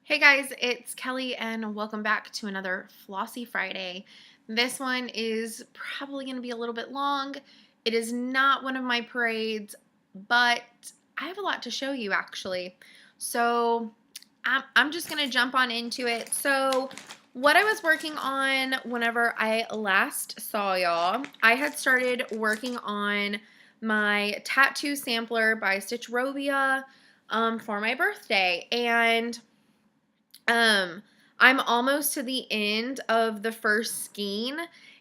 Hey guys, it's Kelly and welcome back to another Flossy Friday. This one is probably going to be a little bit long. It is not one of my parades, but I have a lot to show you actually. So I'm just going to jump on into it. So what I was working on whenever I last saw y'all, I had started working on my tattoo sampler by Stitchrovia for my birthday, and I'm almost to the end of the first skein.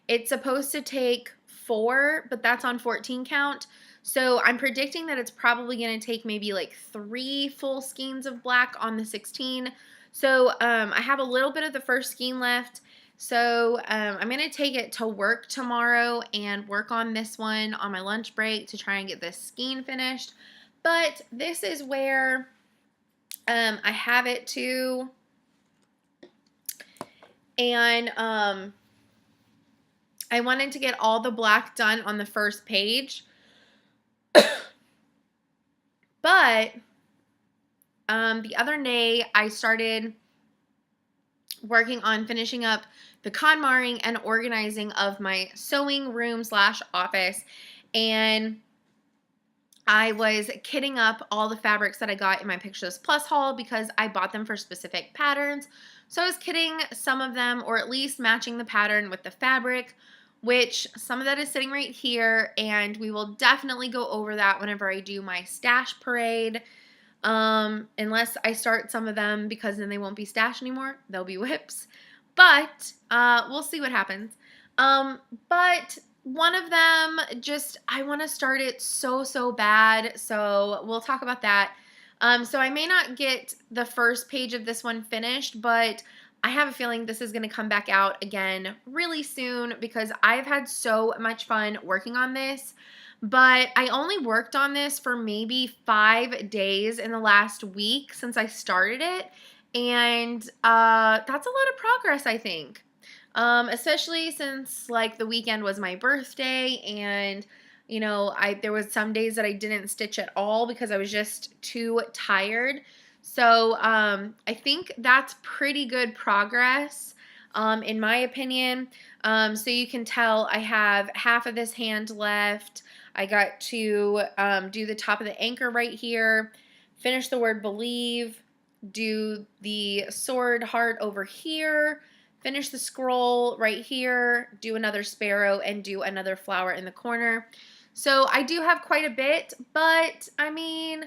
It's supposed to take 4, but that's on 14 count. So I'm predicting that it's probably going to take maybe like 3 full skeins of black on the 16. So I have a little bit of the first skein left. So I'm going to take it to work tomorrow and work on this one on my lunch break to try and get this skein finished. But this is where I have it to. And I wanted to get all the black done on the first page. But the other day I started working on finishing up the KonMaring and organizing of my sewing room / office. And I was kitting up all the fabrics that I got in my Pictures Plus haul because I bought them for specific patterns. So I was kitting some of them, or at least matching the pattern with the fabric, which some of that is sitting right here, and we will definitely go over that whenever I do my stash parade. Unless I start some of them, because then they won't be stash anymore. They'll be whips. But we'll see what happens. But one of them, I want to start it so bad. So we'll talk about that. So I may not get the first page of this one finished, but I have a feeling this is going to come back out again really soon because I've had so much fun working on this. But I only worked on this for maybe 5 days in the last week since I started it. And that's a lot of progress, I think. Especially since like the weekend was my birthday, and you know, there was some days that I didn't stitch at all because I was just too tired. So I think that's pretty good progress, in my opinion. So you can tell I have half of this hand left. I got to do the top of the anchor right here, finish the word believe, do the sword heart over here, finish the scroll right here, do another sparrow, and do another flower in the corner. So I do have quite a bit, but I mean,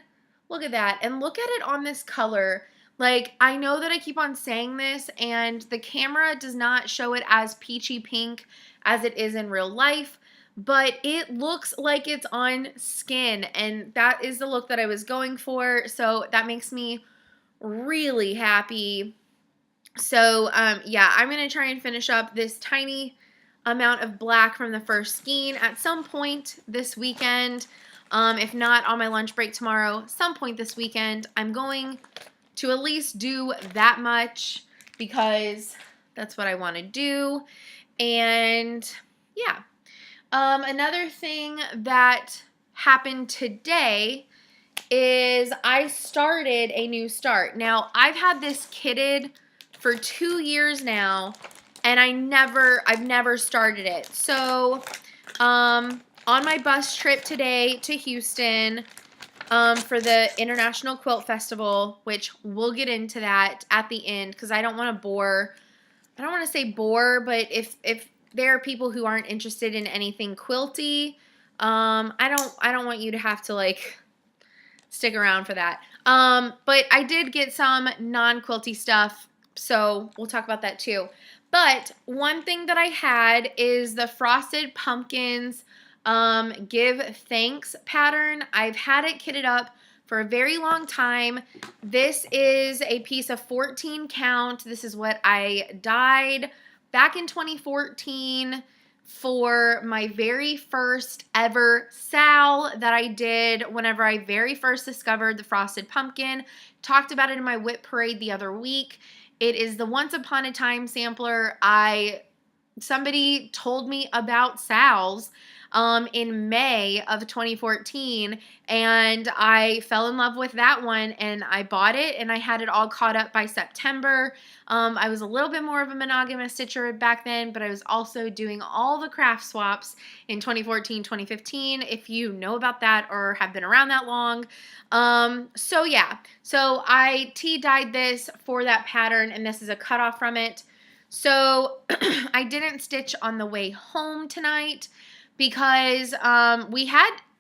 look at that. And look at it on this color. Like, I know that I keep on saying this, and the camera does not show it as peachy pink as it is in real life, but it looks like it's on skin, and that is the look that I was going for. So that makes me really happy. So yeah, I'm going to try and finish up this tiny amount of black from the first skein at some point this weekend. If not on my lunch break tomorrow, some point this weekend, I'm going to at least do that much because that's what I want to do. And yeah, another thing that happened today is I started a new start. Now, I've had this kitted for 2 years now, and I've never started it. So, on my bus trip today to Houston, for the International Quilt Festival, which we'll get into that at the end, because I don't want to say bore, but if there are people who aren't interested in anything quilty, I don't want you to have to like stick around for that. But I did get some non-quilty stuff, so we'll talk about that too. But one thing that I had is the Frosted Pumpkins Give Thanks pattern. I've had it kitted up for a very long time. This is a piece of 14 count. This is what I dyed back in 2014 for my very first ever sal that I did whenever I very first discovered the Frosted Pumpkin. Talked about it in my whip parade the other week. It is the Once Upon a Time sampler. Somebody told me about sals. in May of 2014, and I fell in love with that one, and I bought it, and I had it all caught up by September. I was a little bit more of a monogamous stitcher back then, but I was also doing all the craft swaps in 2014, 2015, if you know about that or have been around that long. So yeah, so I tea-dyed this for that pattern, and this is a cutoff from it. So I didn't stitch on the way home tonight because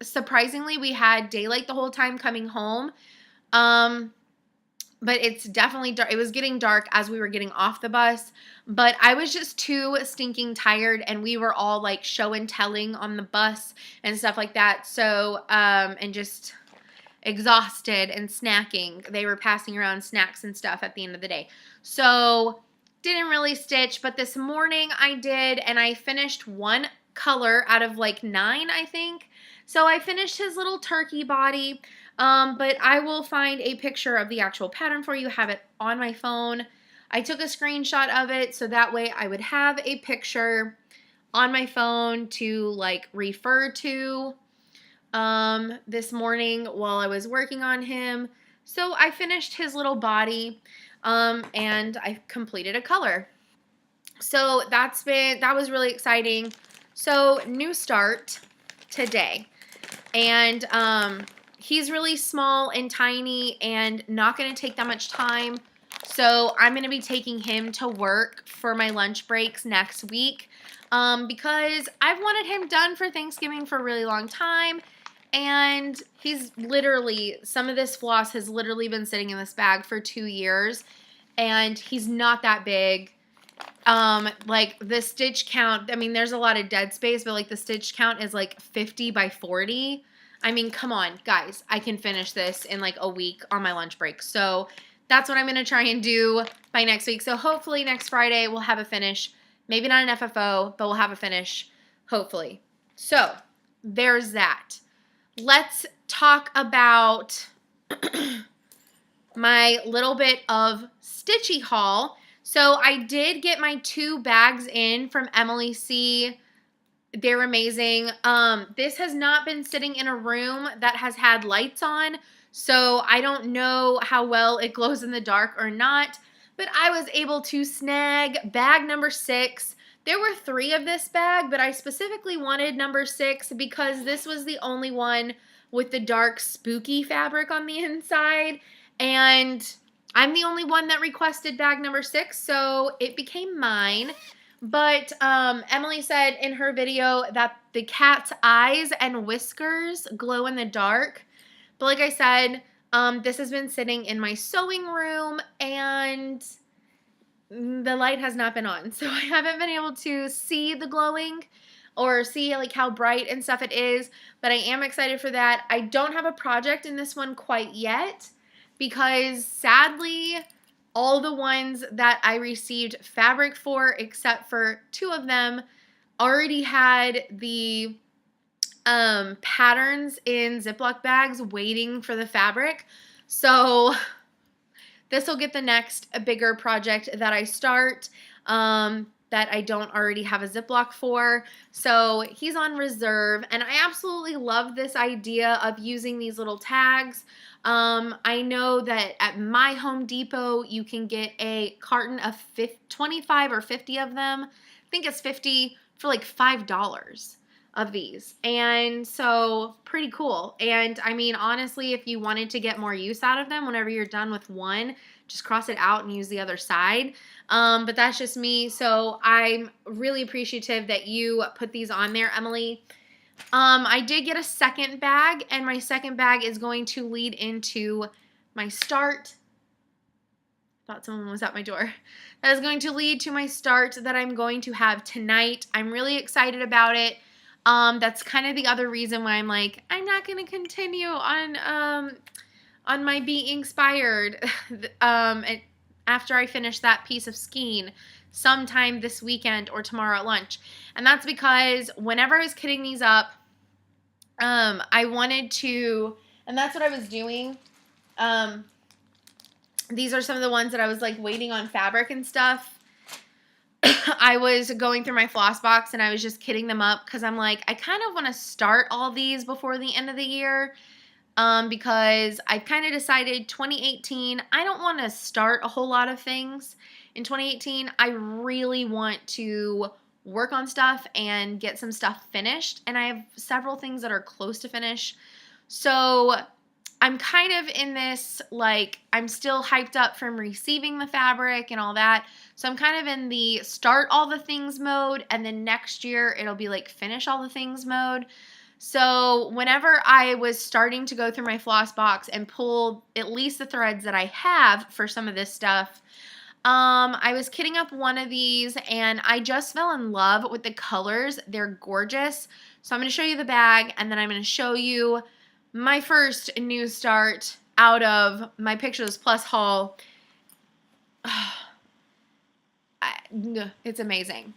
surprisingly, we had daylight the whole time coming home. But it's definitely dark. It was getting dark as we were getting off the bus, but I was just too stinking tired, and we were all like show and telling on the bus and stuff like that. So, and just exhausted and snacking. They were passing around snacks and stuff at the end of the day. So, didn't really stitch, but this morning I did, and I finished one color out of like 9, I think. So I finished his little turkey body, but I will find a picture of the actual pattern for you, have it on my phone. I took a screenshot of it so that way I would have a picture on my phone to like refer to this morning while I was working on him. So I finished his little body, and I completed a color. So that was really exciting. So new start today. And he's really small and tiny and not going to take that much time. So I'm going to be taking him to work for my lunch breaks next week because I've wanted him done for Thanksgiving for a really long time. And he's literally, some of this floss has literally been sitting in this bag for 2 years. And he's not that big. Like the stitch count, I mean, there's a lot of dead space, but like the stitch count is like 50 by 40. I mean, come on, guys, I can finish this in like a week on my lunch break. So that's what I'm going to try and do by next week. So hopefully next Friday we'll have a finish. Maybe not an FFO, but we'll have a finish, hopefully. So there's that. Let's talk about my little bit of stitchy haul. So I did get my 2 bags in from Emily C. They're amazing. This has not been sitting in a room that has had lights on, so I don't know how well it glows in the dark or not, but I was able to snag bag number 6. There were 3 of this bag, but I specifically wanted number 6 because this was the only one with the dark spooky fabric on the inside, and I'm the only one that requested bag number 6, so it became mine. But Emily said in her video that the cat's eyes and whiskers glow in the dark. But like I said, this has been sitting in my sewing room, and the light has not been on. So I haven't been able to see the glowing or see like how bright and stuff it is. But I am excited for that. I don't have a project in this one quite yet, because sadly, all the ones that I received fabric for, except for 2 of them, already had the patterns in Ziploc bags waiting for the fabric. So this will get the next bigger project that I start that I don't already have a Ziploc for. So he's on reserve, and I absolutely love this idea of using these little tags. I know that at my Home Depot, you can get a carton of 25 or 50 of them. I think it's 50 for like $5 of these. And so pretty cool. And I mean, honestly, if you wanted to get more use out of them, whenever you're done with one, just cross it out and use the other side. But that's just me. So I'm really appreciative that you put these on there, Emily. I did get a second bag, and my second bag is going to lead into my start. Thought someone was at my door. That is going to lead to my start that I'm going to have tonight. I'm really excited about it. That's kind of the other reason why I'm like, I'm not going to continue on my Be Inkspired after I finish that piece of skein sometime this weekend or tomorrow at lunch. And that's because whenever I was kitting these up, I wanted to, and that's what I was doing. These are some of the ones that I was like waiting on fabric and stuff. I was going through my floss box and I was just kidding them up because I'm like, I kind of want to start all these before the end of the year. Because I've kind of decided 2018, I don't want to start a whole lot of things. In 2018, I really want to work on stuff and get some stuff finished. And I have several things that are close to finish. So I'm kind of in this, like, I'm still hyped up from receiving the fabric and all that. So I'm kind of in the start all the things mode. And then next year, it'll be like finish all the things mode. So whenever I was starting to go through my floss box and pull at least the threads that I have for some of this stuff, I was kitting up one of these and I just fell in love with the colors. They're gorgeous. So I'm going to show you the bag and then I'm going to show you my first new start out of my Pictures Plus haul. It's amazing.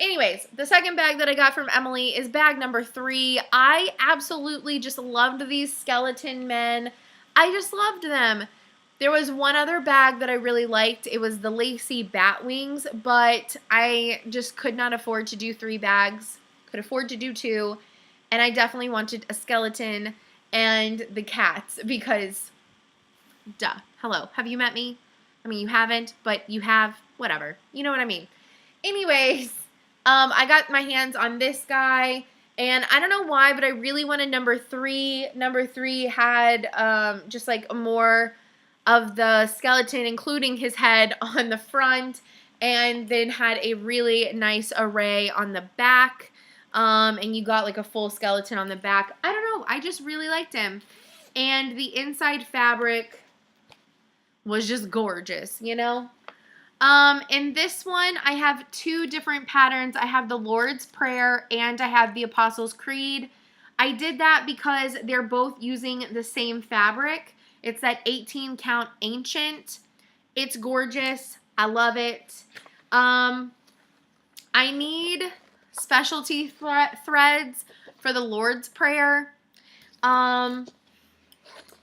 Anyways, the second bag that I got from Emily is bag number 3. I absolutely just loved these skeleton men. I just loved them. There was one other bag that I really liked. It was the lacy bat wings, but I just could not afford to do 3 bags. Could afford to do 2, and I definitely wanted a skeleton and the cats because, duh, hello, have you met me? I mean, you haven't, but you have, whatever. You know what I mean. Anyways, I got my hands on this guy, and I don't know why, but I really wanted number 3. Number 3 had just like more of the skeleton, including his head on the front, and then had a really nice array on the back, and you got like a full skeleton on the back. I don't know, I just really liked him, and the inside fabric was just gorgeous, you know? In this one, I have 2 different patterns. I have the Lord's Prayer and I have the Apostles' Creed. I did that because they're both using the same fabric. It's that 18 count ancient. It's gorgeous. I love it. I need specialty threads for the Lord's Prayer. And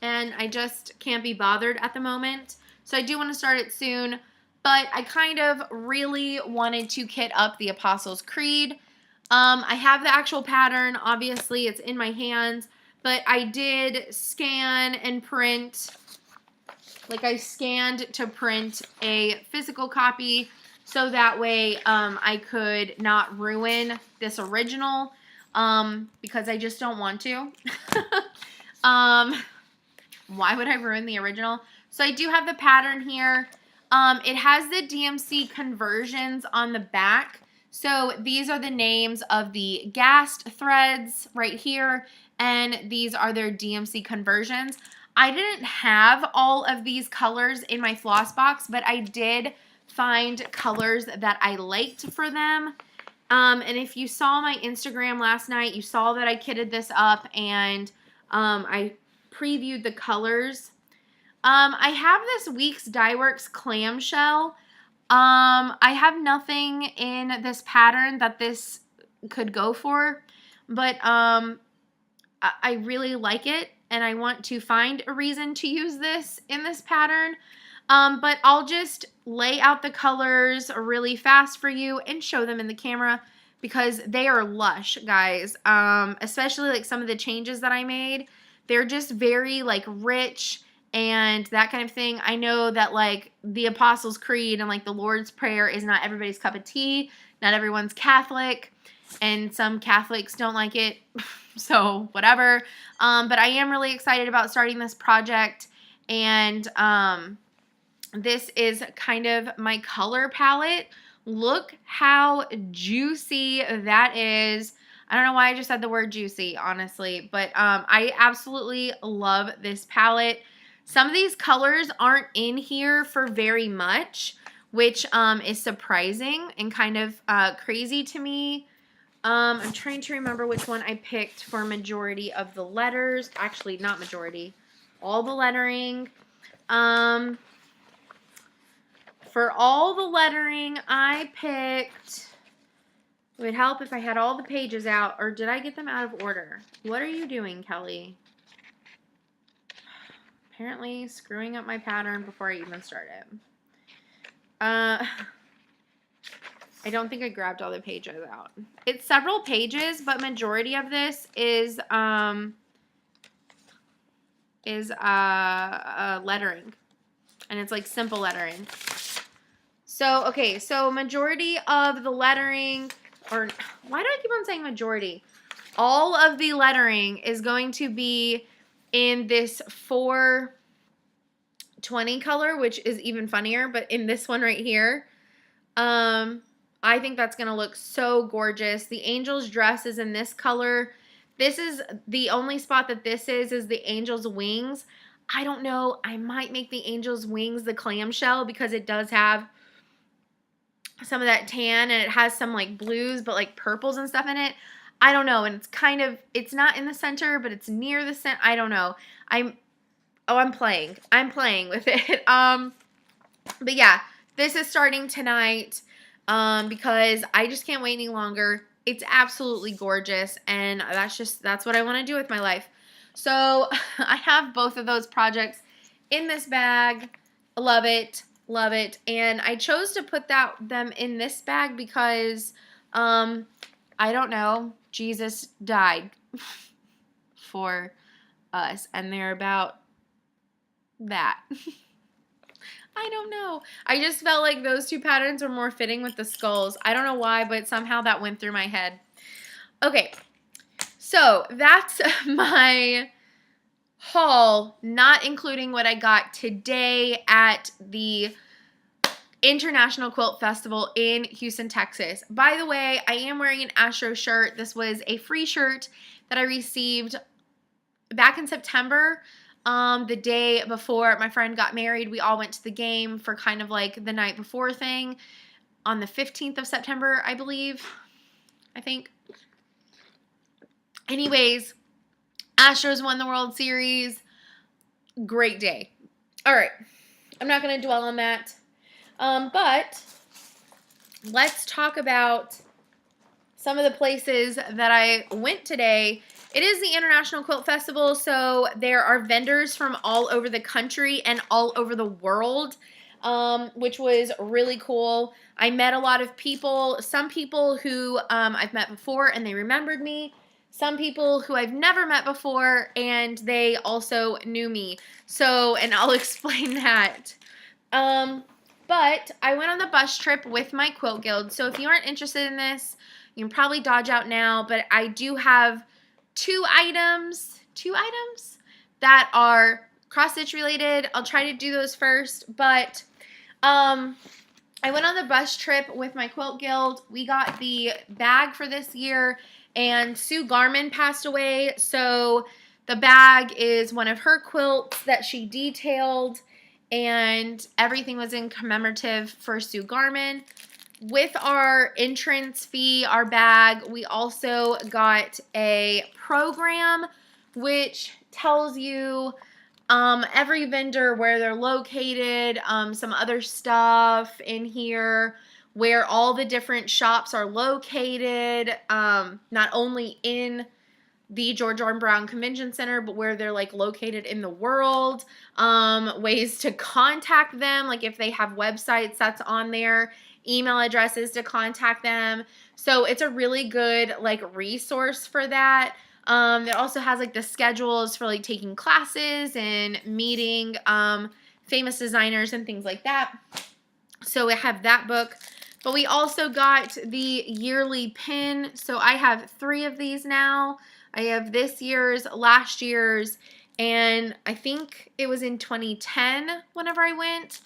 I just can't be bothered at the moment. So I do want to start it soon. But I kind of really wanted to kit up the Apostles' Creed. I have the actual pattern. Obviously, it's in my hands. But I did scan and print. Like, I scanned to print a physical copy. So that way I could not ruin this original. Because I just don't want to. Why would I ruin the original? So I do have the pattern here. It has the DMC conversions on the back. So these are the names of the GAST threads right here, and these are their DMC conversions. I didn't have all of these colors in my floss box, but I did find colors that I liked for them. And if you saw my Instagram last night, you saw that I kitted this up and I previewed the colors. I have this Weeks Dye Works clamshell. I have nothing in this pattern that this could go for, but I really like it, and I want to find a reason to use this in this pattern. But I'll just lay out the colors really fast for you and show them in the camera because they are lush, guys. Especially like some of the changes that I made. They're just very like rich and that kind of thing. I know that like the Apostles' Creed and like the Lord's Prayer is not everybody's cup of tea. Not everyone's Catholic, and some Catholics don't like it. So whatever. But I am really excited about starting this project, and this is kind of my color palette. Look how juicy that is. I don't know why I just said the word juicy, honestly, but I absolutely love this palette. Some of these colors aren't in here for very much, which is surprising and kind of crazy to me. I'm trying to remember which one I picked for majority of the letters. Actually, not majority. All the lettering. For all the lettering, I picked... It would help if I had all the pages out, or did I get them out of order? What are you doing, Kelly? Apparently screwing up my pattern before I even started. I don't think I grabbed all the pages out. It's several pages, but majority of this is lettering. And it's like simple lettering. So, okay, so majority of the lettering, or why do I keep on saying majority? All of the lettering is going to be in this 420 color, which is even funnier, but in this one right here. I think that's going to look so gorgeous. The angel's dress is in this color. This is the only spot that this is the angel's wings. I don't know. I might make the angel's wings the clamshell because it does have some of that tan and it has some like blues but like purples and stuff in it. I don't know. And it's kind of, it's not in the center, but it's near the center. I don't know. I'm playing with it. But yeah, this is starting tonight because I just can't wait any longer. It's absolutely gorgeous, and that's what I want to do with my life. So I have both of those projects in this bag. Love it, love it. And I chose to put them in this bag because I don't know, Jesus died for us, and they're about that. I don't know. I just felt like those two patterns were more fitting with the skulls. I don't know why, but somehow that went through my head. Okay, so that's my haul, not including what I got today at the International Quilt Festival in Houston, Texas. By the way, I am wearing an Astro shirt. This was a free shirt that I received back in September. The day before my friend got married, we all went to the game for kind of like the night before thing on the 15th of September, I believe. I think. Anyways, Astros won the World Series. Great day. All right. I'm not going to dwell on that. But let's talk about some of the places that I went today. It is the International Quilt Festival, so there are vendors from all over the country and all over the world, which was really cool. I met a lot of people, some people who I've met before and they remembered me, some people who I've never met before and they also knew me. So, and I'll explain that. But I went on the bus trip with my Quilt Guild, so if you aren't interested in this, you can probably dodge out now, but I do have two items that are cross-stitch related. I'll try to do those first, but I went on the bus trip with my Quilt Guild. We got the bag for this year, and Sue Garman passed away, so the bag is one of her quilts that she detailed, and everything was in commemorative for Sue Garman. With our entrance fee, our bag, we also got a program which tells you every vendor, where they're located, some other stuff in here, where all the different shops are located, not only in the George R. Brown Convention Center, but where they're like located in the world, ways to contact them, like if they have websites, that's on there, email addresses to contact them. So it's a really good like resource for that. It also has like the schedules for like taking classes and meeting famous designers and things like that. So I have that book. But we also got the yearly pin. So I have 3 of these now. I have this year's, last year's, and I think it was in 2010 whenever I went.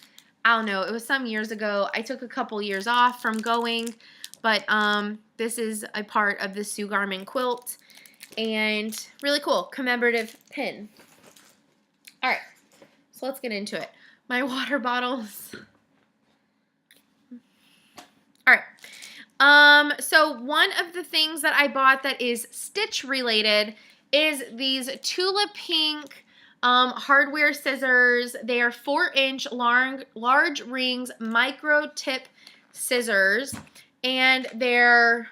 I don't know. It was some years ago. I took a couple years off from going, but this is a part of the Sue Garman quilt, and really cool commemorative pin. All right, so let's get into it. My water bottles. All right. So one of the things that I bought that is stitch related is these Tula Pink hardware scissors. They are 4-inch large rings micro tip scissors, and they're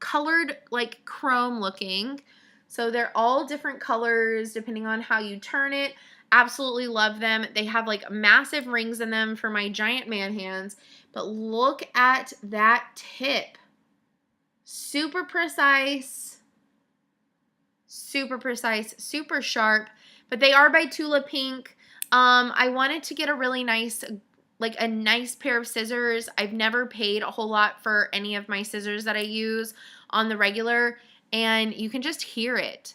colored like chrome looking. So they're all different colors depending on how you turn it. Absolutely love them. They have like massive rings in them for my giant man hands. But look at that tip. Super precise. Super precise. Super sharp. But they are by Tula Pink. I wanted to get a really nice, like a nice pair of scissors. I've never paid a whole lot for any of my scissors that I use on the regular. And you can just hear it.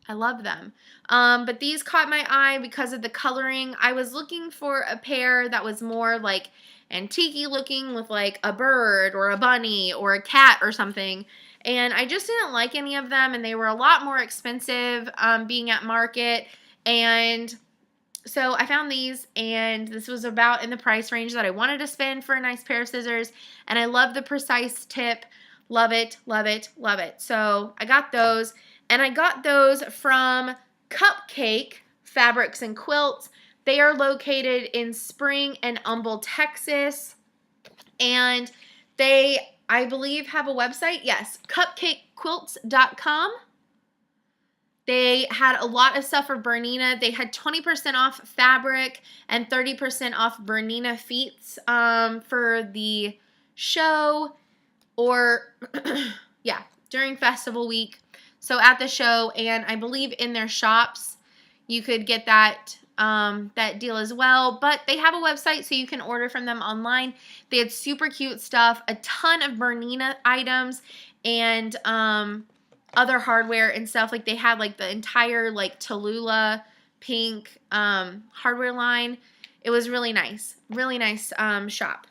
I love them. But these caught my eye because of the coloring. I was looking for a pair that was more like antique-y looking with like a bird or a bunny or a cat or something. And I just didn't like any of them, and they were a lot more expensive being at market. And so I found these, and this was about in the price range that I wanted to spend for a nice pair of scissors. And I love the precise tip. Love it, love it, love it. So I got those. And I got those from Cupcake Fabrics and Quilts. They are located in Spring and Humble, Texas. And they, I believe, have a website. Yes, cupcakequilts.com. They had a lot of stuff for Bernina. They had 20% off fabric and 30% off Bernina feets for the show, or yeah, during festival week. So at the show, and I believe in their shops, you could get that that deal as well. But they have a website, so you can order from them online. They had super cute stuff, a ton of Bernina items, and other hardware and stuff. Like they had like the entire like Tallulah pink hardware line. It was really nice shop.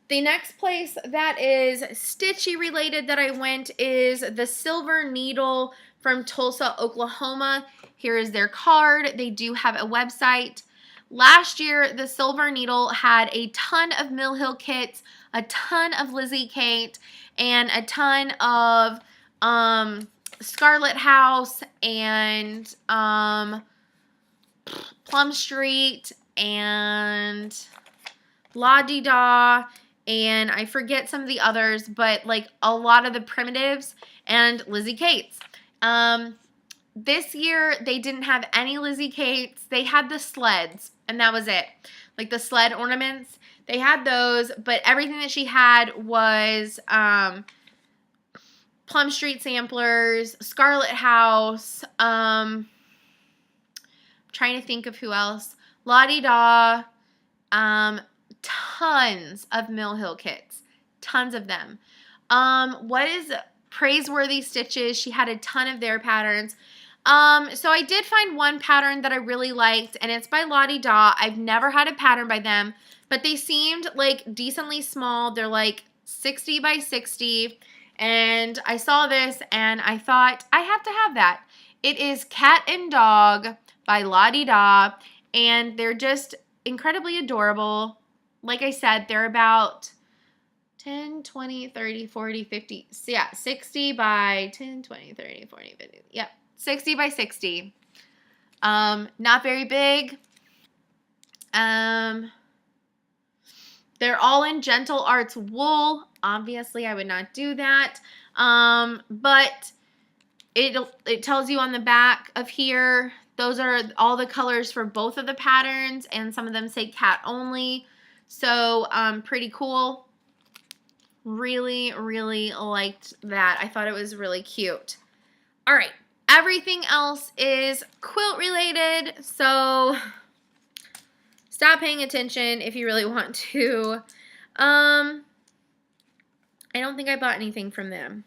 The next place that is Stitchy related that I went is the Silver Needle from Tulsa, Oklahoma. Here is their card. They do have a website. Last year, the Silver Needle had a ton of Mill Hill kits, a ton of Lizzie Kate, and a ton of Scarlet House and Plum Street and La Di Da, and I forget some of the others, but like a lot of the primitives and Lizzie Kates. This year, they didn't have any Lizzie Kates. They had the sleds, and that was it. Like the sled ornaments, they had those, but everything that she had was Plum Street samplers, Scarlet House, trying to think of who else, La Di Da, tons of Mill Hill kits, tons of them. What is Praiseworthy Stitches? She had a ton of their patterns. So I did find one pattern that I really liked, and it's by La Di Da. I've never had a pattern by them, but they seemed like decently small. They're like 60 by 60, and I saw this and I thought I have to have that. It is Cat and Dog by La Di Da, and they're just incredibly adorable. Like I said, they're about 10, 20, 30, 40, 50. So yeah, 60 by 10, 20, 30, 40, 50. Yep, 60 by 60. Not very big. They're all in Gentle Arts wool. Obviously, I would not do that. But it tells you on the back of here, those are all the colors for both of the patterns, and some of them say cat only. So, pretty cool. Really, really liked that. I thought it was really cute. All right. Everything else is quilt related, so stop paying attention if you really want to. I don't think I bought anything from them.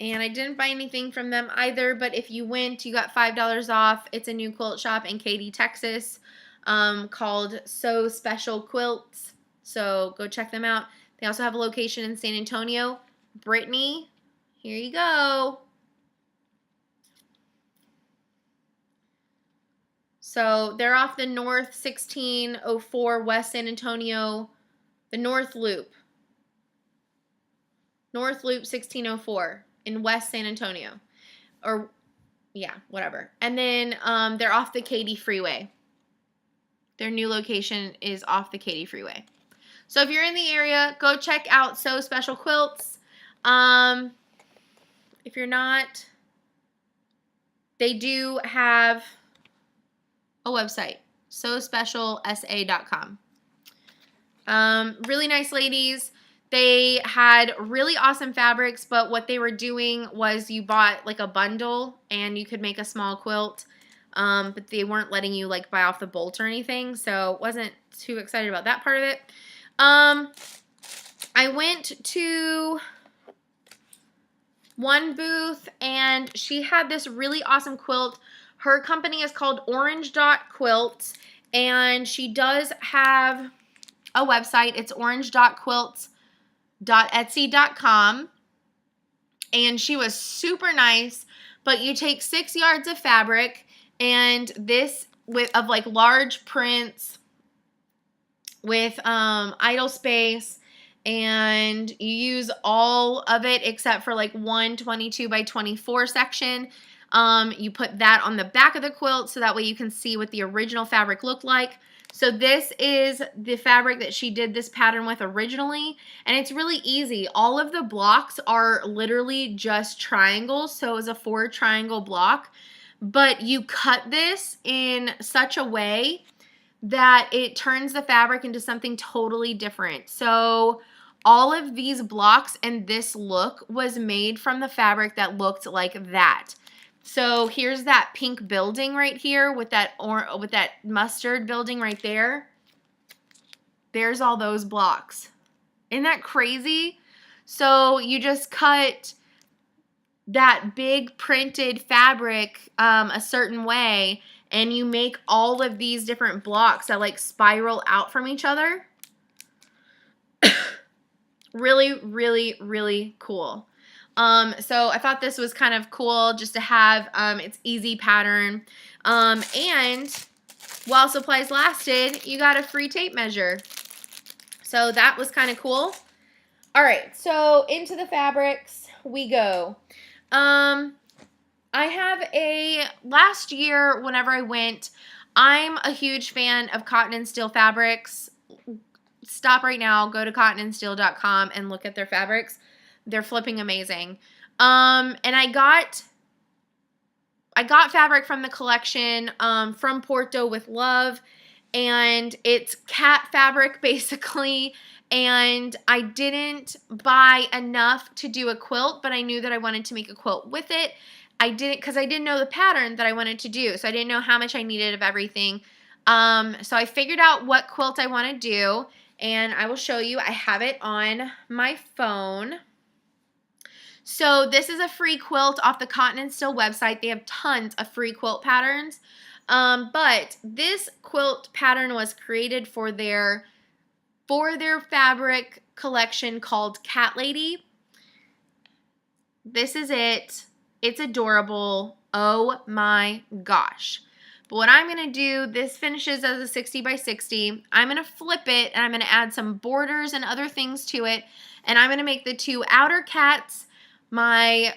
And I didn't buy anything from them either, but if you went, you got $5 off. It's a new quilt shop in Katy, Texas, called So Special Quilts. So go check them out. They also have a location in San Antonio. Brittany, here you go. So they're off the North 1604 West San Antonio, the North Loop. North Loop 1604 in West San Antonio. Or, yeah, whatever. And then they're off the Katy Freeway. Their new location is off the Katy Freeway. So if you're in the area, go check out So Special Quilts. And If you're not, they do have a website, sospecialsa.com. Really nice ladies. They had really awesome fabrics, but what they were doing was you bought like a bundle and you could make a small quilt, but they weren't letting you like buy off the bolt or anything, so wasn't too excited about that part of it. I went to one booth and she had this really awesome quilt. Her company is called Orange Dot Quilts, and she does have a website. It's orange.quilts.etsy.com, and she was super nice. But you take 6 yards of fabric, and this of like large prints with idle space, and you use all of it except for like one 22 by 24 section. You put that on the back of the quilt so that way you can see what the original fabric looked like. So this is the fabric that she did this pattern with originally, and it's really easy. All of the blocks are literally just triangles, so it was a 4 triangle block, but you cut this in such a way that it turns the fabric into something totally different. So all of these blocks and this look was made from the fabric that looked like that. So here's that pink building right here with that mustard building right there. There's all those blocks. Isn't that crazy? So you just cut that big printed fabric a certain way, and you make all of these different blocks that like spiral out from each other. Really, really, really cool. So I thought this was kind of cool just to have its easy pattern. And while supplies lasted, you got a free tape measure. So that was kind of cool. All right, so into the fabrics we go. I have last year whenever I went, I'm a huge fan of cotton and steel fabrics. Stop right now, go to cottonandsteel.com and look at their fabrics. They're flipping amazing. And I got fabric from the collection from Porto with Love, and it's cat fabric basically, and I didn't buy enough to do a quilt, but I knew that I wanted to make a quilt with it. I didn't, because I didn't know the pattern that I wanted to do, so I didn't know how much I needed of everything. So I figured out what quilt I want to do, and I will show you. I have it on my phone. So this is a free quilt off the Cotton and Steel website. They have tons of free quilt patterns. But this quilt pattern was created for their fabric collection called Cat Lady. This is it. It's adorable. Oh my gosh. But what I'm going to do, this finishes as a 60 by 60. I'm going to flip it, and I'm going to add some borders and other things to it. And I'm going to make the 2 outer cats my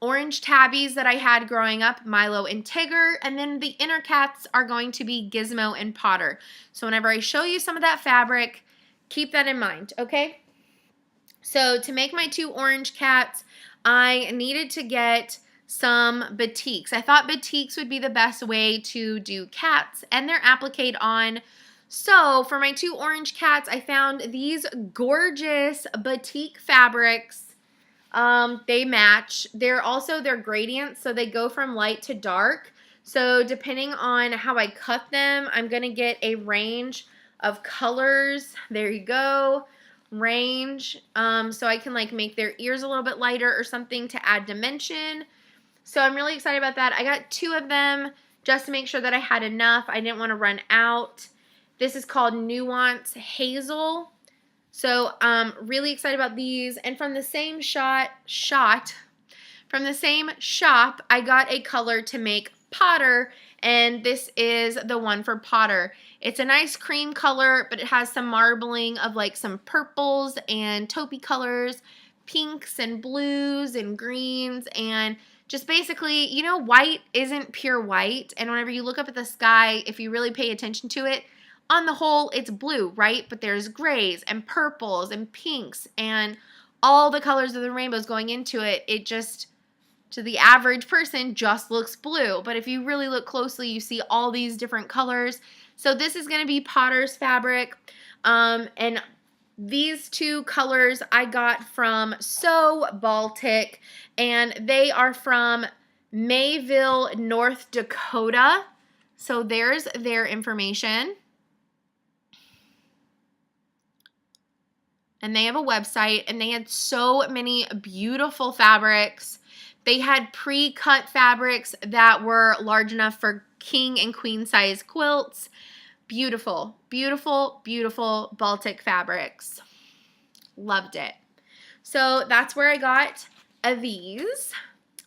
orange tabbies that I had growing up, Milo and Tigger, and then the inner cats are going to be Gizmo and Potter. So whenever I show you some of that fabric, keep that in mind, okay? So to make my 2 orange cats, I needed to get some batiks. I thought batiks would be the best way to do cats, and they're appliqued on. So for my 2 orange cats, I found these gorgeous batik fabrics. They match. They're gradients, so they go from light to dark. So depending on how I cut them, I'm going to get a range of colors. There you go. Range. So I can like make their ears a little bit lighter or something to add dimension. So I'm really excited about that. I got 2 of them just to make sure that I had enough. I didn't want to run out. This is called Nuance Hazel. So really excited about these. And from the same from the same shop, I got a color to make Potter, and this is the one for Potter. It's a nice cream color, but it has some marbling of like some purples and taupey colors, pinks and blues and greens, and just basically, you know, white isn't pure white, and whenever you look up at the sky, if you really pay attention to it, on the whole, it's blue, right? But there's grays and purples and pinks and all the colors of the rainbows going into it, it just, to the average person, just looks blue. But if you really look closely, you see all these different colors. So this is going to be Potter's fabric. And these two colors I got from So Baltic, and they are from Mayville, North Dakota. So there's their information. And they have a website, and they had so many beautiful fabrics. They had pre-cut fabrics that were large enough for king and queen size quilts. Beautiful, beautiful, beautiful Baltic fabrics. Loved it. So that's where I got these.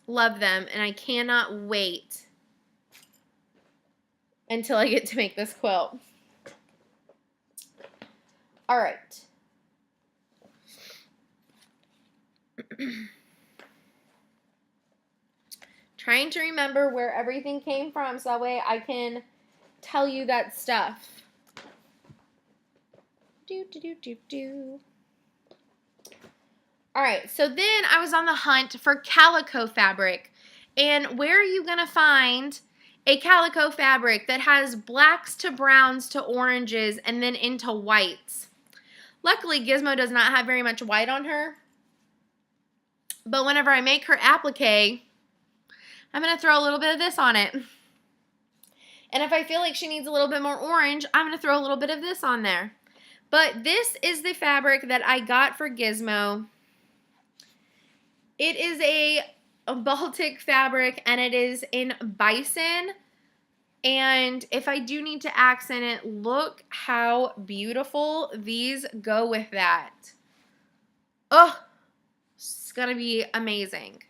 Love them, and I cannot wait until I get to make this quilt. All right. Trying to remember where everything came from so that way I can tell you that stuff. Alright, so then I was on the hunt for calico fabric. And where are you going to find a calico fabric that has blacks to browns to oranges and then into whites? Luckily, Gizmo does not have very much white on her. But whenever I make her applique, I'm going to throw a little bit of this on it. And if I feel like she needs a little bit more orange, I'm going to throw a little bit of this on there. But this is the fabric that I got for Gizmo. It is a Baltic fabric, and it is in bison. And if I do need to accent it, look how beautiful these go with that. Oh, it's going to be amazing.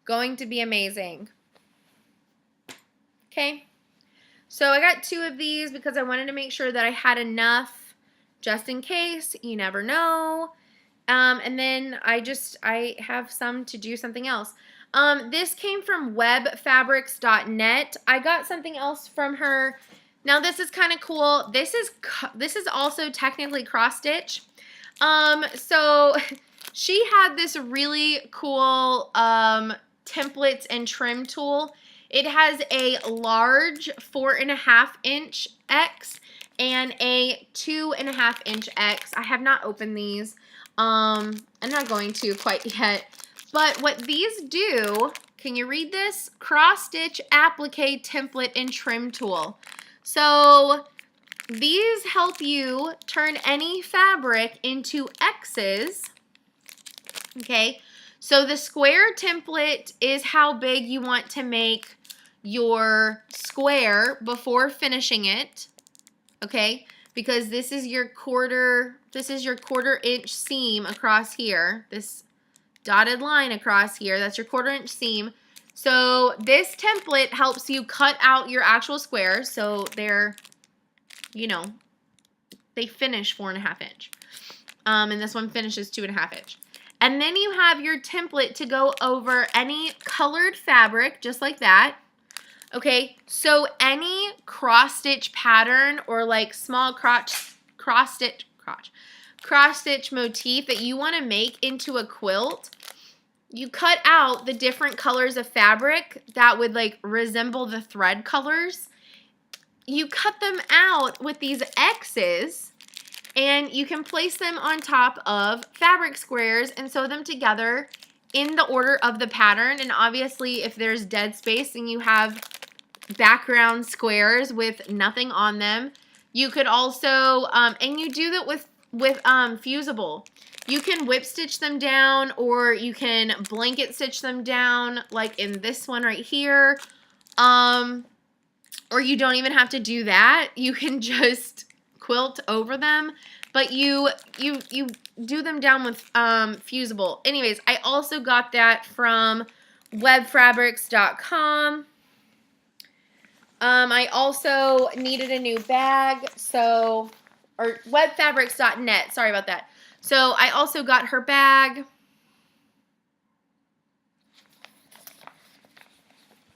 Going to be amazing. Okay. So I got 2 of these because I wanted to make sure that I had enough just in case. You never know. And then I have some to do something else. This came from webfabrics.net. I got something else from her. Now this is kind of cool. This is also technically cross stitch. So she had this really cool templates and trim tool. It has a large 4.5 inch X and a 2.5 inch X. I have not opened these. I'm not going to quite yet. But what these do, can you read this? Cross stitch, applique, template, and trim tool. So these help you turn any fabric into X's. Okay. So the square template is how big you want to make your square before finishing it. Okay? Because this is your quarter inch seam across here. This dotted line across here, that's your 1/4 inch seam. So this template helps you cut out your actual squares. So they're, you know, they finish 4.5 inch. And this one finishes 2.5 inch. And then you have your template to go over any colored fabric, just like that. Okay, so any cross stitch pattern or like small cross stitch motif that you want to make into a quilt, you cut out the different colors of fabric that would like resemble the thread colors. You cut them out with these X's, and you can place them on top of fabric squares and sew them together in the order of the pattern. And obviously, if there's dead space and you have background squares with nothing on them, you could also, and you do that with fusible. You can whip stitch them down, or you can blanket stitch them down like in this one right here. Or you don't even have to do that. You can just quilt over them, but you do them down with fusible. Anyways, I also got that from webfabrics.com. I also needed a new bag, or webfabrics.net, sorry about that. So I also got her bag.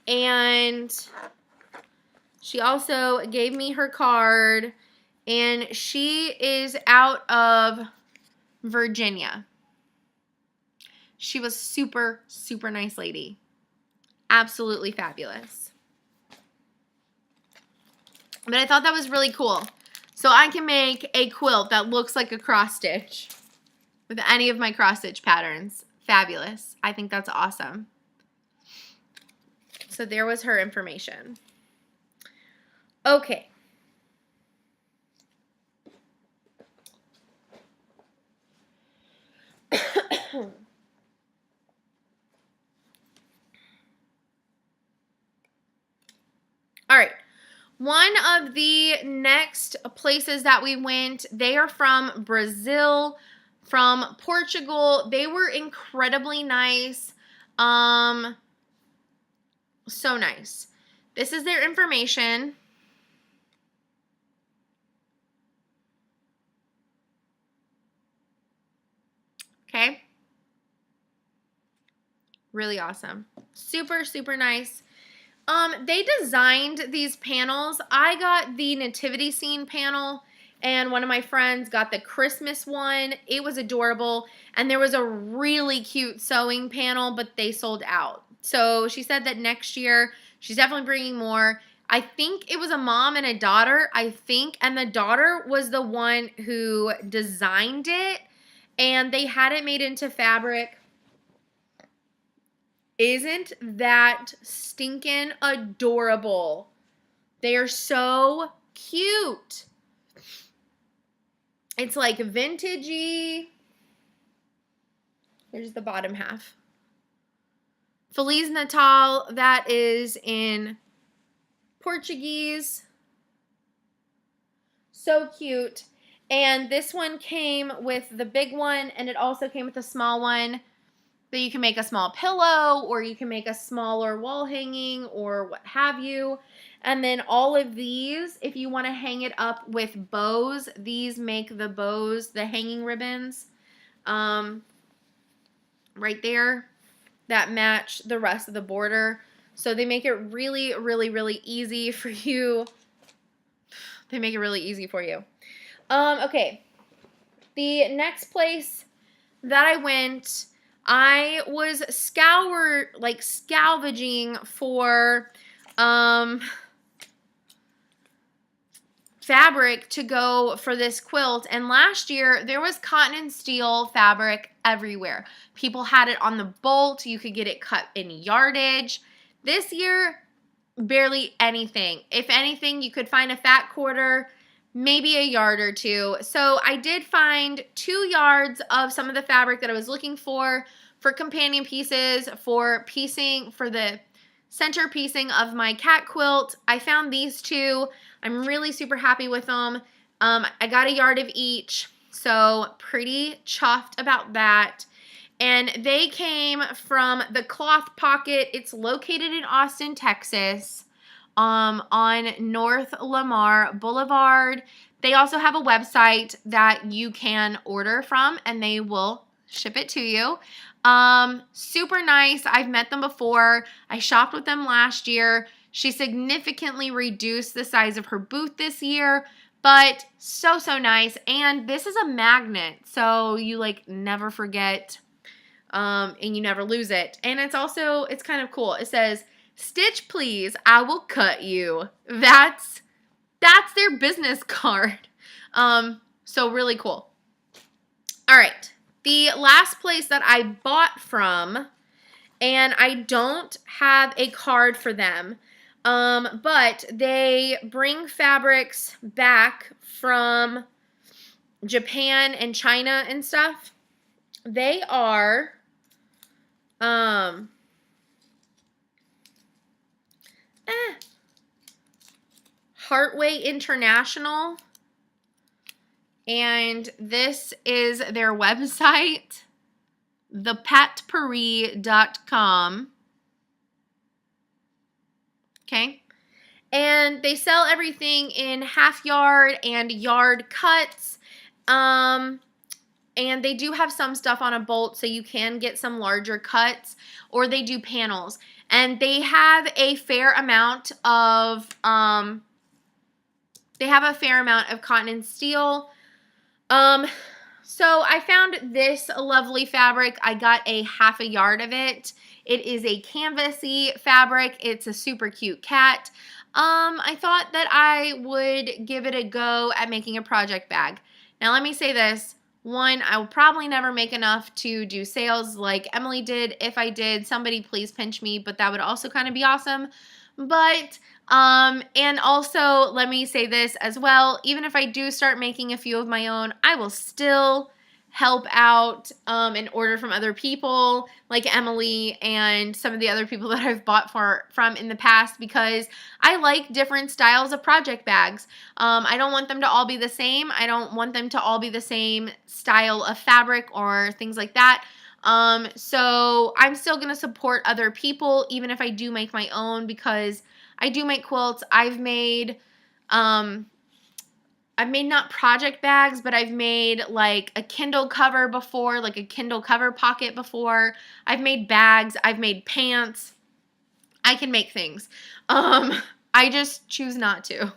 And she also gave me her card, and she is out of Virginia. She was super, super nice lady. Absolutely fabulous. But I thought that was really cool. So I can make a quilt that looks like a cross stitch with any of my cross stitch patterns. Fabulous. I think that's awesome. So there was her information. Okay. All right. One of the next places that we went, they are from Brazil, from Portugal. They were incredibly nice. So nice. This is their information. Okay. Really awesome. Super, super nice. They designed these panels. I got the nativity scene panel, and one of my friends got the Christmas one. It was adorable. And there was a really cute sewing panel, but they sold out. So she said that next year she's definitely bringing more. I think it was a mom and a daughter, and the daughter was the one who designed it, and they had it made into fabric. Isn't that stinking adorable? They are so cute. It's like vintagey. Here's the bottom half. Feliz Natal, that is in Portuguese. So cute. And this one came with the big one, and it also came with a small one. So you can make a small pillow, or you can make a smaller wall hanging, or what have you. And then all of these, if you want to hang it up with bows, these make the bows, the hanging ribbons, right there, that match the rest of the border. So they make it really, really, really easy for you. They make it really easy for you. Okay. The next place that I went, I was scavenging for fabric to go for this quilt, and last year there was cotton and steel fabric everywhere. People had it on the bolt. You could get it cut in yardage. This year, barely anything. If anything, you could find a fat quarter, maybe a yard or two. So I did find 2 yards of some of the fabric that I was looking for companion pieces, for piecing, for the center piecing of my cat quilt. I found these 2. I'm really super happy with them. I got a yard of each, so pretty chuffed about that. And they came from the Cloth Pocket. It's located in Austin, Texas, on North Lamar Boulevard. They also have a website that you can order from, and they will ship it to you. Super nice. I've met them before. I shopped with them last year. She significantly reduced the size of her booth this year, but so nice. And this is a magnet, so you never forget, and you never lose it. And it's kind of cool. It says, "Stitch please, I will cut you." That's their business card. So really cool. All right. The last place that I bought from, and I don't have a card for them, but they bring fabrics back from Japan and China and stuff. They are Heartway International, and this is their website, thepatparis.com. Okay. And they sell everything in half yard and yard cuts. And they do have some stuff on a bolt, so you can get some larger cuts, or they do panels. And they have a fair amount of cotton and steel. So I found this lovely fabric. I got a half a yard of it. It is a canvasy fabric. It's a super cute cat. I thought that I would give it a go at making a project bag. Now let me say this. One, I will probably never make enough to do sales like Emily did. If I did, somebody please pinch me, but that would also kind of be awesome. But, and also let me say this as well, even if I do start making a few of my own, I will still help out and order from other people like Emily and some of the other people that I've bought from in the past, because I like different styles of project bags. I don't want them to all be the same. I don't want them to all be the same style of fabric or things like that. So I'm still going to support other people even if I do make my own, because I do make quilts. I've made not project bags, but I've made like a Kindle cover before, like a Kindle cover pocket before. I've made bags. I've made pants. I can make things. I just choose not to.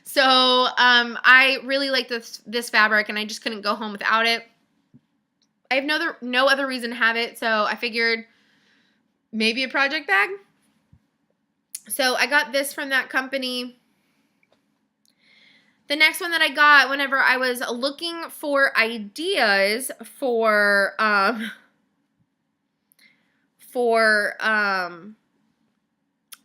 So I really like this fabric, and I just couldn't go home without it. I have no other reason to have it, so I figured maybe a project bag. So I got this from that company. The next one that I got whenever I was looking for ideas for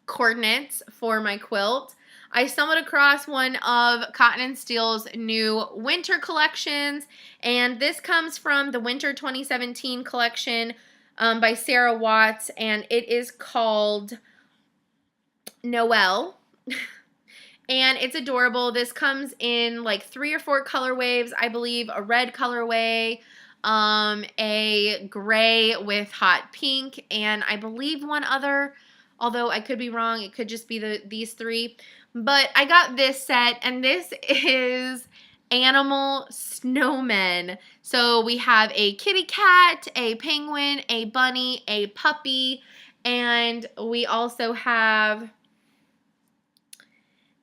coordinates for my quilt, I stumbled across one of Cotton & Steel's new winter collections, and this comes from the Winter 2017 collection by Sarah Watts, and it is called Noel. And it's adorable. This comes in like 3 or 4 color waves, I believe. A red colorway, a gray with hot pink, and I believe one other, although I could be wrong. It could just be these 3. But I got this set, and this is animal snowmen. So we have a kitty cat, a penguin, a bunny, a puppy, and we also have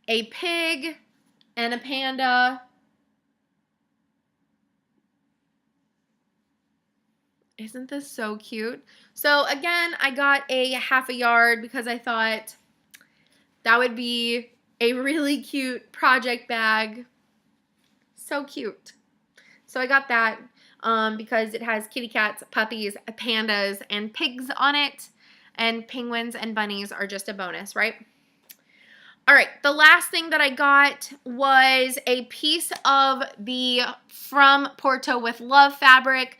a pig and a panda. Isn't this so cute? So again, I got a half a yard because I thought that would be a really cute project bag. So cute. So I got that because it has kitty cats, puppies, pandas, and pigs on it. And penguins and bunnies are just a bonus, right? All right, the last thing that I got was a piece of the From Porto with Love fabric.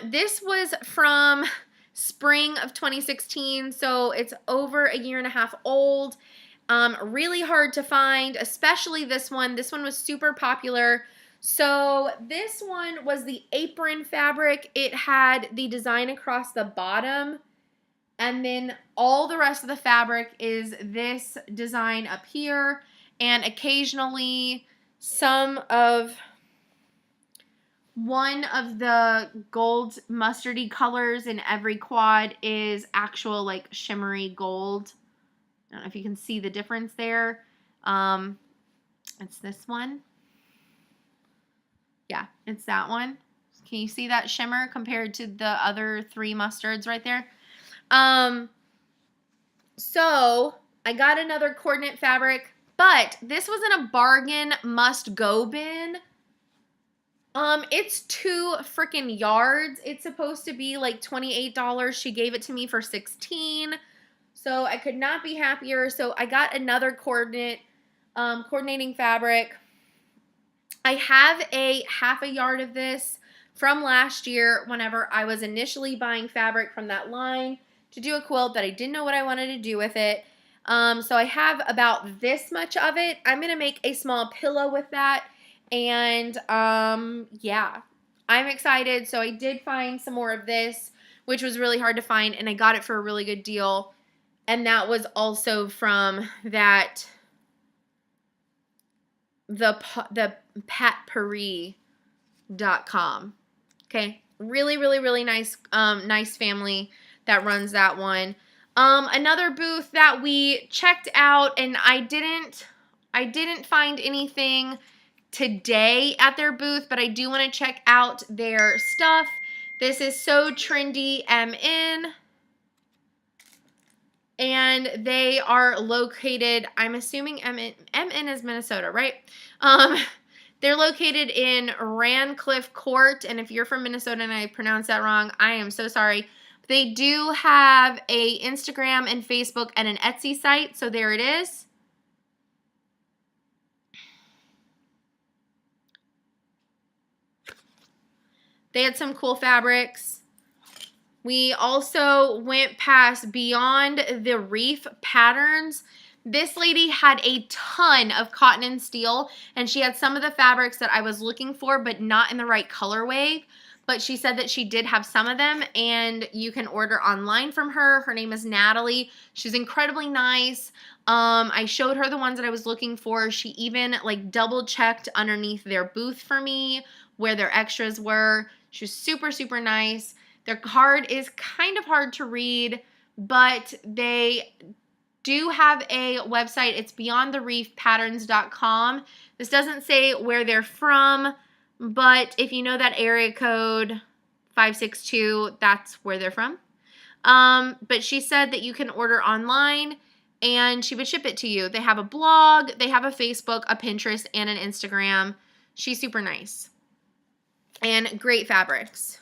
This was from spring of 2016, so it's over a year and a half old. Really hard to find, especially this one. This one was super popular. So this one was the apron fabric. It had the design across the bottom, and then all the rest of the fabric is this design up here, and occasionally one of the gold mustardy colors in every quad is actual like shimmery gold. I don't know if you can see the difference there. It's this one. Yeah, it's that one. Can you see that shimmer compared to the other 3 mustards right there? So I got another coordinate fabric, but this was in a bargain must-go bin. It's 2 freaking yards. It's supposed to be like $28. She gave it to me for $16. So I could not be happier. So I got another coordinating fabric. I have a half a yard of this from last year whenever I was initially buying fabric from that line to do a quilt that I didn't know what I wanted to do with it. So I have about this much of it. I'm going to make a small pillow with that. And yeah, I'm excited. So I did find some more of this, which was really hard to find, and I got it for a really good deal. And that was also from the patparis.com. Okay, really, really, really nice, nice family that runs that one. Another booth that we checked out, and I didn't find anything today at their booth, but I do want to check out their stuff. This is So Trendy MN. And they are located, I'm assuming MN is Minnesota, right? They're located in Rancliffe Court, and if you're from Minnesota and I pronounced that wrong, I am so sorry. They do have a Instagram and Facebook and an Etsy site, so there it is. They had some cool fabrics. We also went past Beyond the Reef Patterns. This lady had a ton of cotton and steel, and she had some of the fabrics that I was looking for, but not in the right colorway. But she said that she did have some of them, and you can order online from her. Her name is Natalie. She's incredibly nice. I showed her the ones that I was looking for. She even like double checked underneath their booth for me where their extras were. She was super, super nice. Their card is kind of hard to read, but they do have a website. It's beyondthereefpatterns.com. This doesn't say where they're from, but if you know that area code 562, that's where they're from. But she said that you can order online and she would ship it to you. They have a blog, they have a Facebook, a Pinterest, and an Instagram. She's super nice. And great fabrics.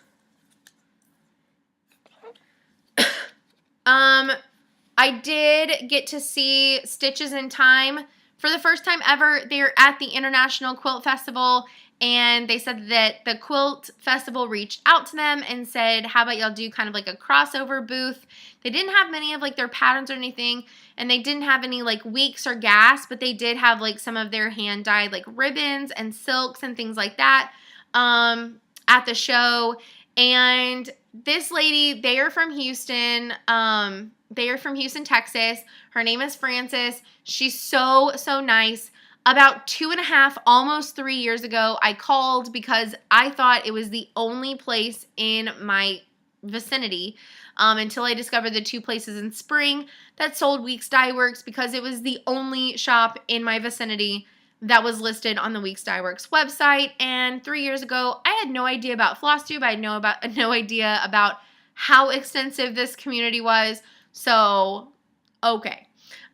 I did get to see Stitches in Time for the first time ever. They're at the International Quilt Festival, and they said that the Quilt Festival reached out to them and said, how about y'all do kind of like a crossover booth? They didn't have many of like their patterns or anything, and they didn't have any like weeks or gas, but they did have like some of their hand-dyed like ribbons and silks and things like that at the show. And this lady, they are from Houston. They are from Houston, Texas. Her name is Frances. She's so, so nice. About 2.5, almost 3 years ago, I called because I thought it was the only place in my vicinity until I discovered the 2 places in Spring that sold Weeks Dye Works, because it was the only shop in my vicinity that was listed on the Weeks Dye Works website. And 3 years ago, I had no idea about FlossTube. I had no idea about how extensive this community was. So, okay.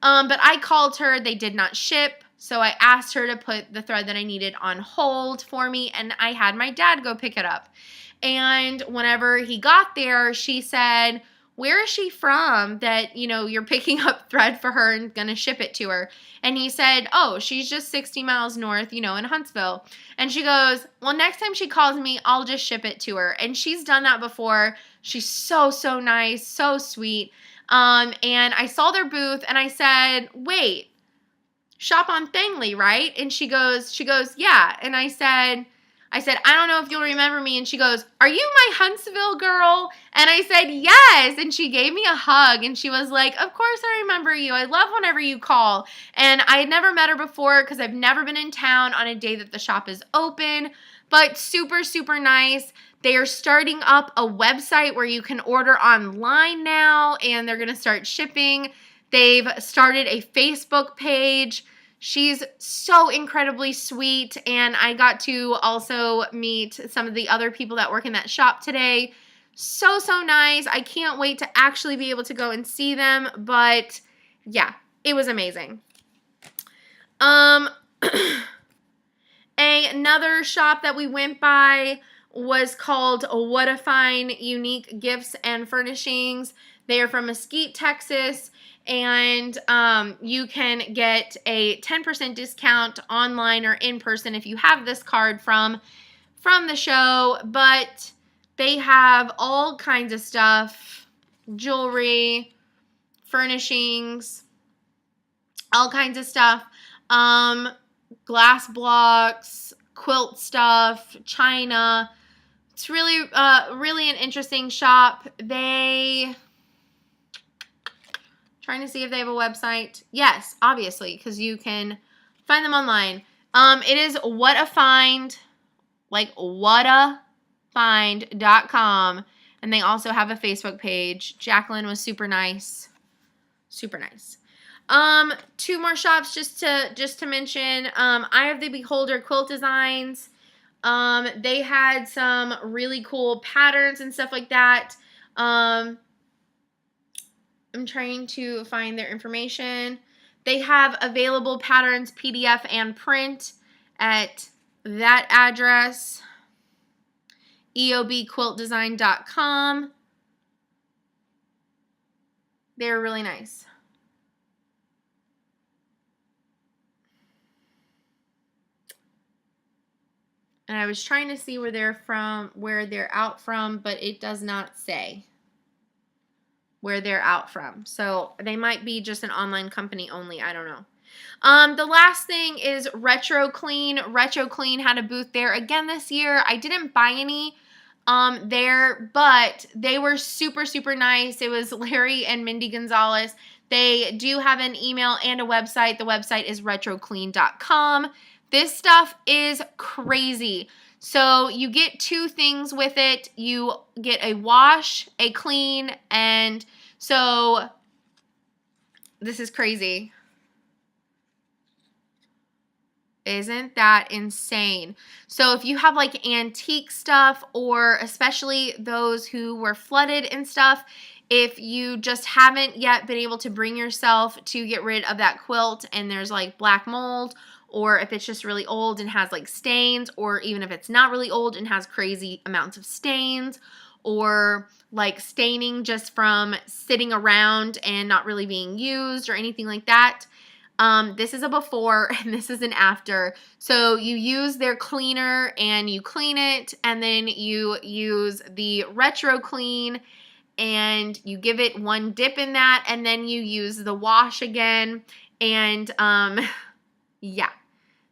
But I called her. They did not ship. So I asked her to put the thread that I needed on hold for me, and I had my dad go pick it up. And whenever he got there, she said, where is she from that, you know, you're picking up thread for her and gonna ship it to her? And he said, oh, she's just 60 miles north, you know, in Huntsville. And she goes, well, next time she calls me, I'll just ship it to her. And she's done that before. She's so, so nice, so sweet. And I saw their booth and I said, wait, shop on Thangley, right? And she goes, yeah. And I said, I don't know if you'll remember me. And she goes, are you my Huntsville girl? And I said, yes. And she gave me a hug and she was like, of course I remember you. I love whenever you call. And I had never met her before because I've never been in town on a day that the shop is open, but super, super nice. They are starting up a website where you can order online now, and they're going to start shipping. They've started a Facebook page. She's so incredibly sweet, and I got to also meet some of the other people that work in that shop today. So, so nice. I can't wait to actually be able to go and see them, but yeah, it was amazing. Another shop that we went by was called What a Fine Unique Gifts and Furnishings. They are from Mesquite, Texas, and you can get a 10% discount online or in person if you have this card from the show. But they have all kinds of stuff, jewelry, furnishings, all kinds of stuff, glass blocks, quilt stuff, china. It's really, really an interesting shop. Trying to see if they have a website. Yes, obviously, because you can find them online. It is What a Find, like whatafind.com, and they also have a Facebook page. Jacqueline was super nice. Super nice. Two more shops just to mention. Eye of the Beholder Quilt Designs. They had some really cool patterns and stuff like that. I'm trying to find their information. They have available patterns, PDF and print at that address, eobquiltdesign.com. They're really nice. And I was trying to see where they're out from, but it does not say where they're out from. So they might be just an online company only. I don't know. The last thing is Retro Clean. Retro Clean had a booth there again this year. I didn't buy any there, but they were super, super nice. It was Larry and Mindy Gonzalez. They do have an email and a website. The website is retroclean.com. This stuff is crazy. So you get two things with it. You get a wash, a clean, and so this is crazy. Isn't that insane? So if you have like antique stuff, or especially those who were flooded and stuff, if you just haven't yet been able to bring yourself to get rid of that quilt and there's like black mold, or if it's just really old and has like stains, or even if it's not really old and has crazy amounts of stains, or like staining just from sitting around and not really being used or anything like that, this is a before and this is an after. So you use their cleaner and you clean it, and then you use the Retro Clean and you give it one dip in that, and then you use the wash again. And yeah,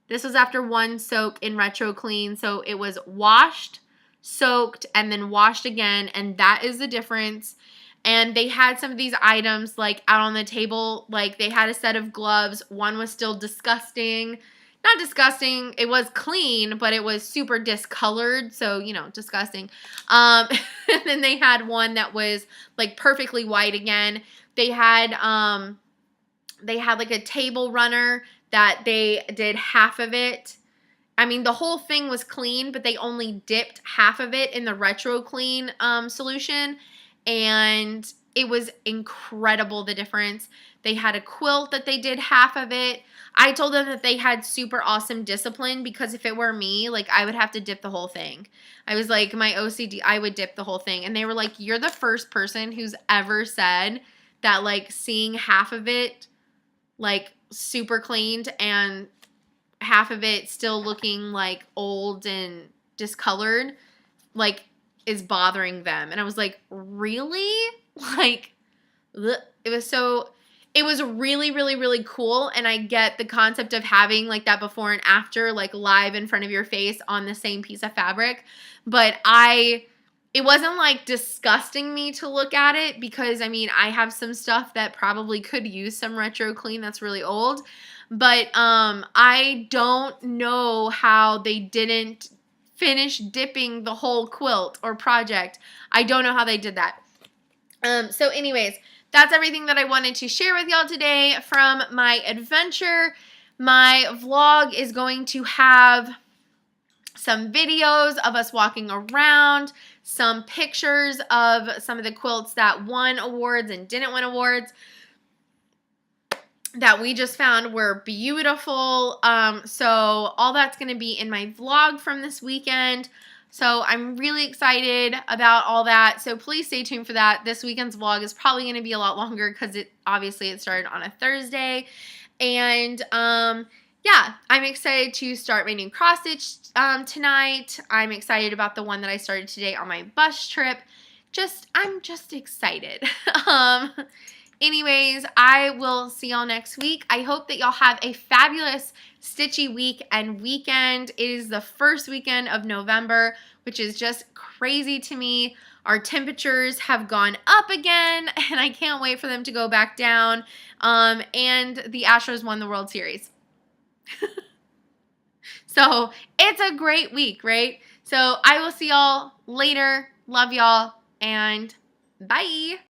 this was after one soak in Retro Clean. So it was washed, soaked, and then washed again, and that is the difference. And they had some of these items like out on the table. Like they had a set of gloves. One was still disgusting. Not disgusting. It was clean, but it was super discolored. So, you know, disgusting. And then they had one that was like perfectly white again. They had like a table runner that they did half of it. I mean, the whole thing was clean, but they only dipped half of it in the Retro Clean solution. And it was incredible, the difference. They had a quilt that they did half of it. I told them that they had super awesome discipline, because if it were me, like, I would have to dip the whole thing. I was like, my OCD, I would dip the whole thing. And they were like, you're the first person who's ever said that, like, seeing half of it, like, super cleaned and half of it still looking, like, old and discolored, like, is bothering them. And I was like, really? Like, it was really, really, really cool. And I get the concept of having like that before and after, like live in front of your face on the same piece of fabric. But it wasn't like disgusting me to look at it, because I mean, I have some stuff that probably could use some Retro Clean that's really old. But I don't know how they didn't finish dipping the whole quilt or project. I don't know how they did that. So anyways, that's everything that I wanted to share with y'all today from my adventure. My vlog is going to have some videos of us walking around, some pictures of some of the quilts that won awards and didn't win awards that we just found were beautiful. So all that's going to be in my vlog from this weekend. So I'm really excited about all that. So please stay tuned for that. This weekend's vlog is probably going to be a lot longer, because it started on a Thursday. And yeah, I'm excited to start my new cross stitch tonight. I'm excited about the one that I started today on my bus trip. I'm just excited. Anyways, I will see y'all next week. I hope that y'all have a fabulous stitchy week and weekend. It is the first weekend of November, which is just crazy to me. Our temperatures have gone up again, and I can't wait for them to go back down. And the Astros won the World Series. So it's a great week, right? So I will see y'all later. Love y'all, and bye.